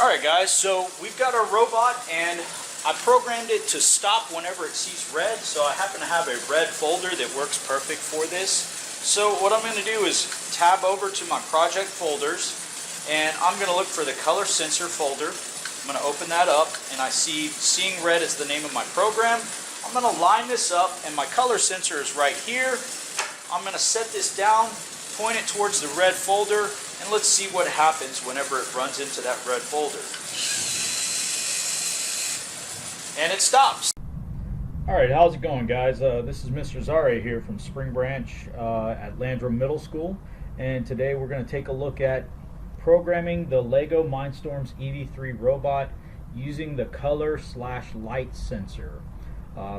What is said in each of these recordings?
Alright guys, so we've got our robot and I programmed it to stop whenever it sees red, so I happen to have a red folder that works perfect for this. So what I'm going to do is tab over to my project folders and I'm going to look for the color sensor folder. I'm going to open that up and I see seeing red is the name of my program. I'm going to line this up and my color sensor is right here. I'm going to set this down, point it towards the red folder, and let's see what happens whenever it runs into that red folder. And it stops. Alright, how's it going guys? This is Mr. Zare here from Spring Branch at Landrum Middle School, and today we're going to take a look at programming the LEGO Mindstorms EV3 robot using the color/light sensor.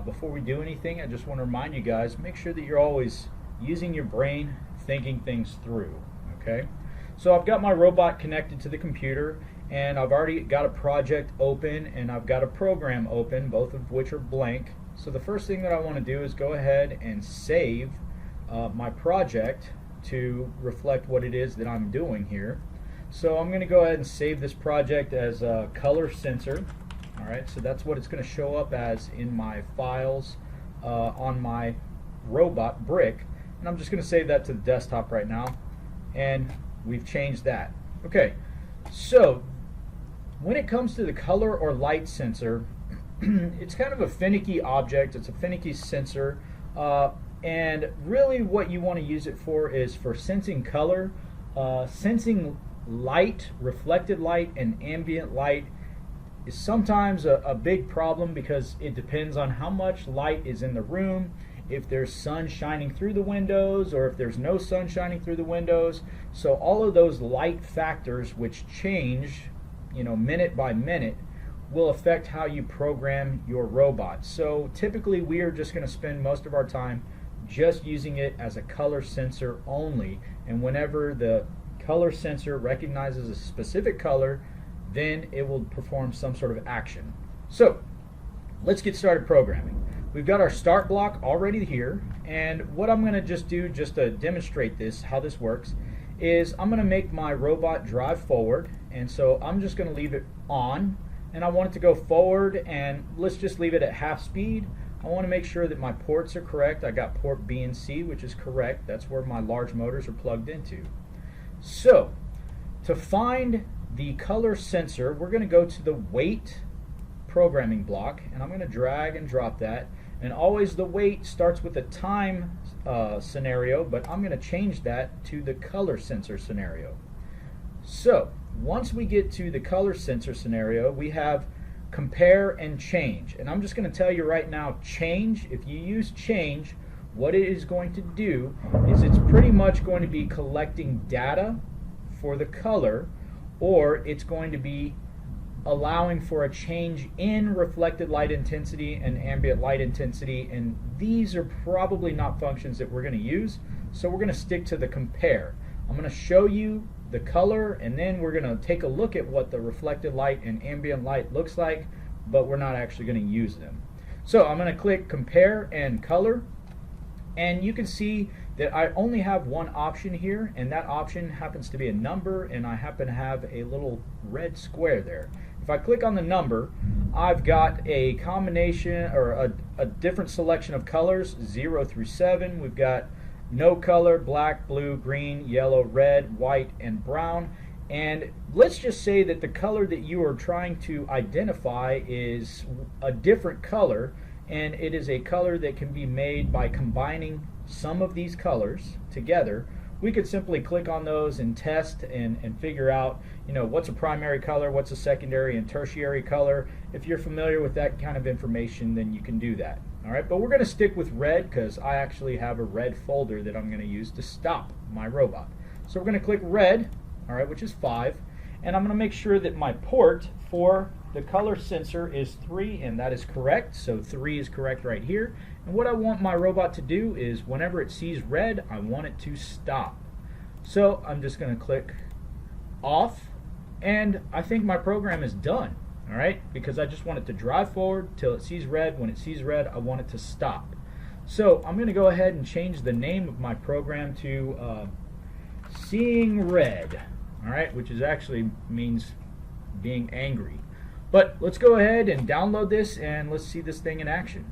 Before we do anything, I just want to remind you guys, make sure that you're always using your brain, thinking things through. Okay, so I've got my robot connected to the computer and I've already got a project open and I've got a program open, both of which are blank. So the first thing that I want to do is go ahead and save my project to reflect what it is that I'm doing here. So I'm going to go ahead and save this project as a color sensor. Alright, so that's what it's going to show up as in my files on my robot brick. And I'm just going to save that to the desktop right now. And we've changed that. Okay, so when it comes to the color or light sensor, it's kind of a finicky object. It's a finicky sensor. And really what you want to use it for is for sensing color, sensing light, reflected light, and ambient light is sometimes a big problem because it depends on how much light is in the room, if there's sun shining through the windows or if there's no sun shining through the windows. So all of those light factors, which change, minute by minute, will affect how you program your robot. So typically we are just going to spend most of our time just using it as a color sensor only, and whenever the color sensor recognizes a specific color, then it will perform some sort of action. So let's get started programming. We've got our start block already here, and what I'm going to just do, just to demonstrate this, how this works, is I'm going to make my robot drive forward, and so I'm just going to leave it on, and I want it to go forward, and let's just leave it at half speed. I want to make sure that my ports are correct. I got port B and C, which is correct. That's where my large motors are plugged into. So to find the color sensor, we're going to go to the wait programming block, and I'm going to drag and drop that. And always the wait starts with a time scenario, but I'm going to change that to the color sensor scenario. So once we get to the color sensor scenario, we have compare and change. And I'm just going to tell you right now, change, if you use change, what it is going to do is it's pretty much going to be collecting data for the color, or it's going to be allowing for a change in reflected light intensity and ambient light intensity, and these are probably not functions that we're going to use, so we're going to stick to the compare. I'm going to show you the color and then we're going to take a look at what the reflected light and ambient light looks like, but we're not actually going to use them. So I'm going to click compare and color, and you can see that I only have one option here, and that option happens to be a number, and I happen to have a little red square there. If I click on the number, I've got a combination or a different selection of colors, 0 through 7. We've got no color, black, blue, green, yellow, red, white, and brown. And let's just say that the color that you are trying to identify is a different color, and it is a color that can be made by combining some of these colors together. We could simply click on those and test and figure out, what's a primary color, what's a secondary and tertiary color. If you're familiar with that kind of information, then you can do that. All right, but we're going to stick with red because I actually have a red folder that I'm going to use to stop my robot. So we're going to click red, all right, which is 5, and I'm going to make sure that my port for the color sensor is 3, and that is correct. So 3 is correct right here. And what I want my robot to do is whenever it sees red, I want it to stop. So I'm just going to click off, and I think my program is done. All right, because I just want it to drive forward till it sees red. When it sees red, I want it to stop. So I'm going to go ahead and change the name of my program to Seeing Red. All right, which is actually means being angry. But let's go ahead and download this and let's see this thing in action.